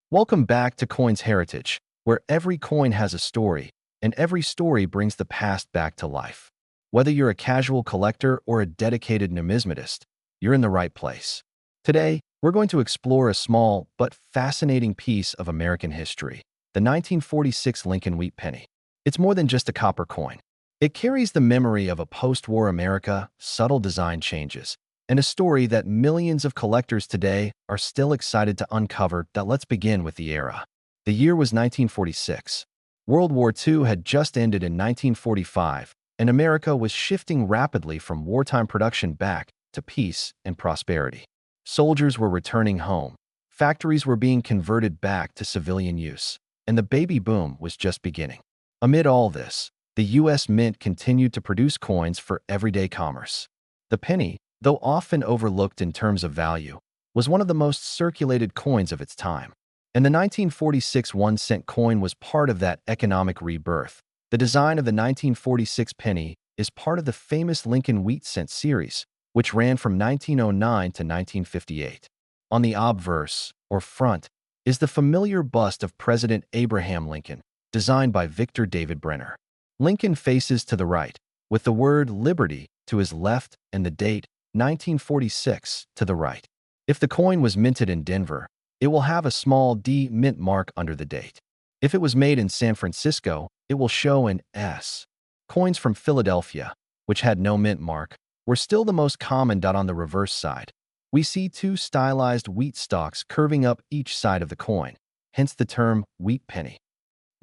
Welcome back to Coins Heritage, where every coin has a story, and every story brings the past back to life. Whether you're a casual collector or a dedicated numismatist, you're in the right place. Today, we're going to explore a small but fascinating piece of American history, the 1946 Lincoln Wheat Penny. It's more than just a copper coin. It carries the memory of a post-war America, subtle design changes, and a story that millions of collectors today are still excited to uncover. Let's begin with the era. The year was 1946. World War II had just ended in 1945, and America was shifting rapidly from wartime production back to peace and prosperity. Soldiers were returning home, factories were being converted back to civilian use, and the baby boom was just beginning. Amid all this, the U.S. Mint continued to produce coins for everyday commerce. The penny, though often overlooked in terms of value, was one of the most circulated coins of its time. And the 1946 1-cent coin was part of that economic rebirth. The design of the 1946 penny is part of the famous Lincoln Wheat Cent series, which ran from 1909 to 1958. On the obverse, or front, is the familiar bust of President Abraham Lincoln, designed by Victor David Brenner. Lincoln faces to the right, with the word Liberty to his left and the date 1946 to the right. If the coin was minted in Denver, it will have a small D mint mark under the date. If it was made in San Francisco, it will show an S. Coins from Philadelphia, which had no mint mark, were still the most common. On the reverse side, we see two stylized wheat stalks curving up each side of the coin, hence the term wheat penny.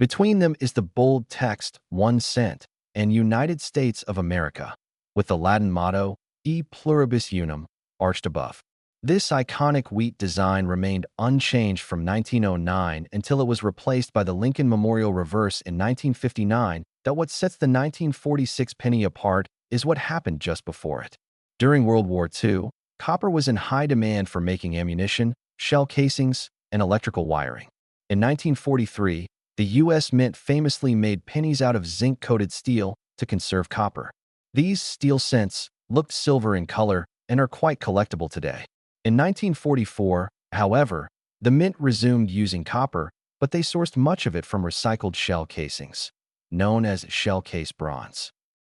Between them is the bold text 1 cent and United States of America, with the Latin motto E pluribus unum arched above. This iconic wheat design remained unchanged from 1909 until it was replaced by the Lincoln Memorial reverse in 1959. What sets the 1946 penny apart is what happened just before it. During World War II, copper was in high demand for making ammunition, shell casings, and electrical wiring. In 1943, the U.S. Mint famously made pennies out of zinc-coated steel to conserve copper. These steel cents looked silver in color and are quite collectible today. In 1944, however, the mint resumed using copper, but they sourced much of it from recycled shell casings, known as shell case bronze.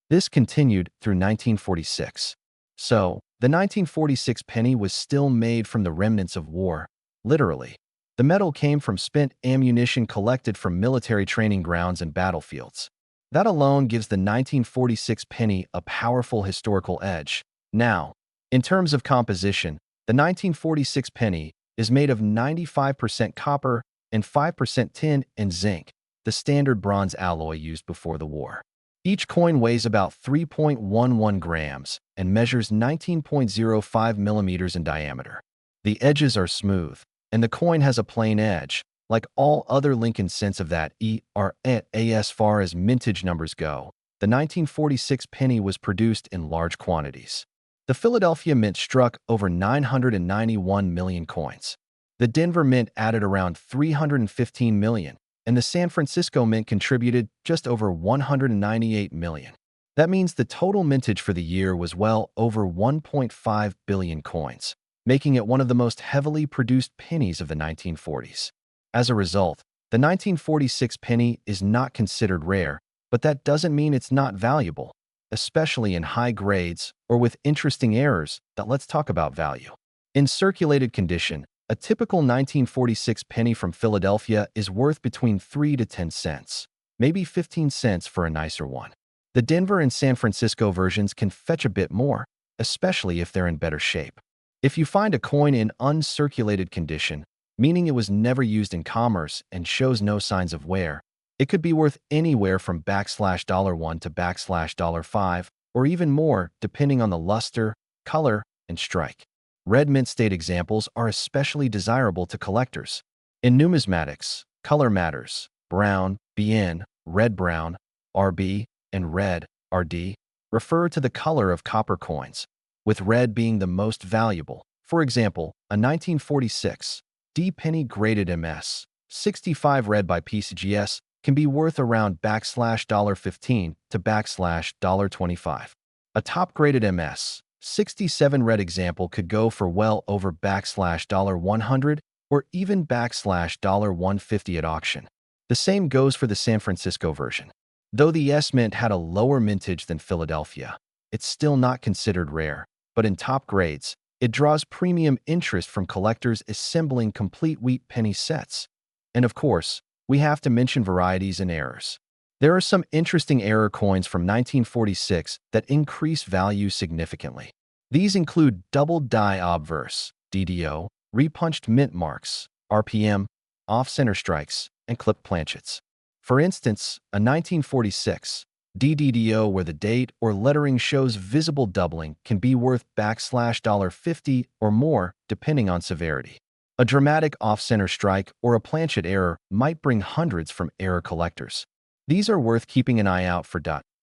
This continued through 1946. So, the 1946 penny was still made from the remnants of war, literally. The metal came from spent ammunition collected from military training grounds and battlefields. That alone gives the 1946 penny a powerful historical edge. Now, in terms of composition, the 1946 penny is made of 95% copper and 5% tin and zinc, the standard bronze alloy used before the war. Each coin weighs about 3.11 grams and measures 19.05 millimeters in diameter. The edges are smooth, and the coin has a plain edge, like all other Lincoln cents of that era. As far as mintage numbers go, the 1946 penny was produced in large quantities. The Philadelphia Mint struck over 991 million coins. The Denver Mint added around 315 million, and the San Francisco Mint contributed just over 198 million. That means the total mintage for the year was well over 1.5 billion coins, making it one of the most heavily produced pennies of the 1940s. As a result, the 1946 penny is not considered rare, but that doesn't mean it's not valuable, especially in high grades or with interesting errors. Let's talk about value. In circulated condition, a typical 1946 penny from Philadelphia is worth between 3 to 10 cents, maybe 15 cents for a nicer one. The Denver and San Francisco versions can fetch a bit more, especially if they're in better shape. If you find a coin in uncirculated condition, meaning it was never used in commerce and shows no signs of wear, it could be worth anywhere from $1 to $5 or even more depending on the luster, color, and strike. Red mint state examples are especially desirable to collectors. In numismatics, color matters. Brown, BN, red-brown, RB, and red, RD, refer to the color of copper coins, with red being the most valuable. For example, a 1946 D penny graded MS 65 red by PCGS can be worth around $15 to $25. A top-graded MS 67 red example could go for well over $100 or even $150 at auction. The same goes for the San Francisco version. Though the S Mint had a lower mintage than Philadelphia, it's still not considered rare, but in top grades, it draws premium interest from collectors assembling complete wheat penny sets. And of course, we have to mention varieties and errors. There are some interesting error coins from 1946 that increase value significantly. These include double die obverse, DDO, repunched mint marks, RPM, off-center strikes, and clipped planchets. For instance, a 1946 DDDO where the date or lettering shows visible doubling can be worth $50 or more depending on severity. A dramatic off-center strike or a planchet error might bring hundreds from error collectors. These are worth keeping an eye out for.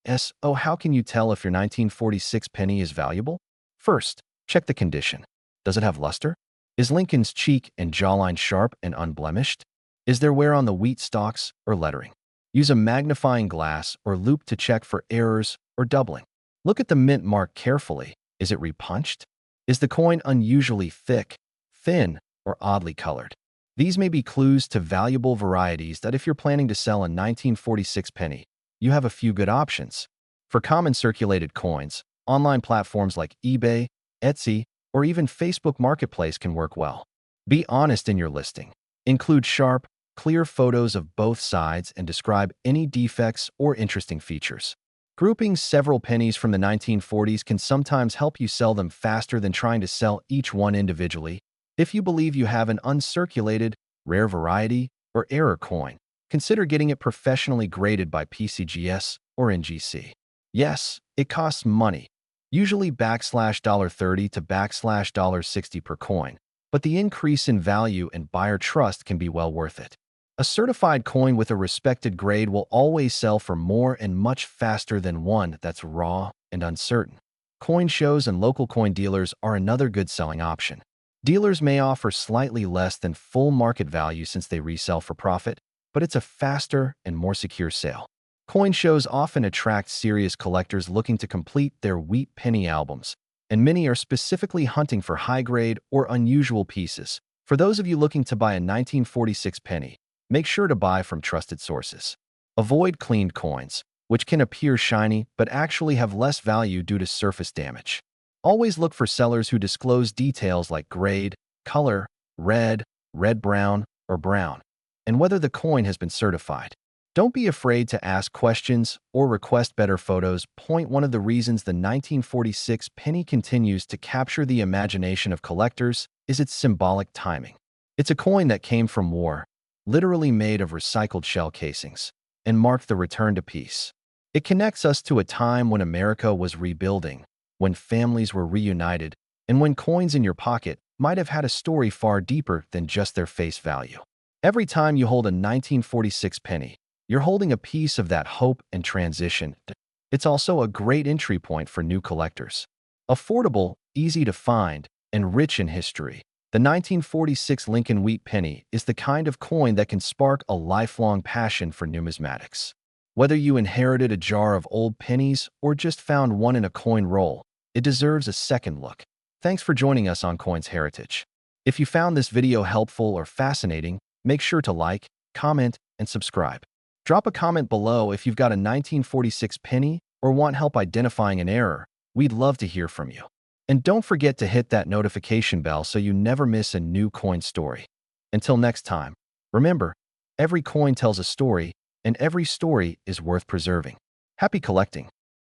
So how can you tell if your 1946 penny is valuable? First, check the condition. Does it have luster? Is Lincoln's cheek and jawline sharp and unblemished? Is there wear on the wheat stalks or lettering? Use a magnifying glass or loupe to check for errors or doubling. Look at the mint mark carefully. Is it repunched? Is the coin unusually thick, thin, or oddly colored? These may be clues to valuable varieties that if you're planning to sell a 1946 penny, you have a few good options. For common circulated coins, online platforms like eBay, Etsy, or even Facebook Marketplace can work well. Be honest in your listing. Include sharp, clear photos of both sides and describe any defects or interesting features. Grouping several pennies from the 1940s can sometimes help you sell them faster than trying to sell each one individually. If you believe you have an uncirculated, rare variety, or error coin, consider getting it professionally graded by PCGS or NGC. Yes, it costs money, usually $30 to $60 per coin, but the increase in value and buyer trust can be well worth it. A certified coin with a respected grade will always sell for more and much faster than one that's raw and uncertain. Coin shows and local coin dealers are another good selling option. Dealers may offer slightly less than full market value since they resell for profit, but it's a faster and more secure sale. Coin shows often attract serious collectors looking to complete their wheat penny albums, and many are specifically hunting for high-grade or unusual pieces. For those of you looking to buy a 1946 penny, make sure to buy from trusted sources. Avoid cleaned coins, which can appear shiny but actually have less value due to surface damage. Always look for sellers who disclose details like grade, color, red-brown, or brown, and whether the coin has been certified. Don't be afraid to ask questions or request better photos. One of the reasons the 1946 penny continues to capture the imagination of collectors is its symbolic timing. It's a coin that came from war, literally made of recycled shell casings, and marked the return to peace. It connects us to a time when America was rebuilding, when families were reunited, and when coins in your pocket might have had a story far deeper than just their face value. Every time you hold a 1946 penny, you're holding a piece of that hope and transition. It's also a great entry point for new collectors. Affordable, easy to find, and rich in history, the 1946 Lincoln Wheat Penny is the kind of coin that can spark a lifelong passion for numismatics. Whether you inherited a jar of old pennies or just found one in a coin roll, it deserves a second look. Thanks for joining us on Coins Heritage. If you found this video helpful or fascinating, make sure to like, comment, and subscribe. Drop a comment below if you've got a 1946 penny or want help identifying an error. We'd love to hear from you. And don't forget to hit that notification bell so you never miss a new coin story. Until next time, remember, every coin tells a story, and every story is worth preserving. Happy collecting!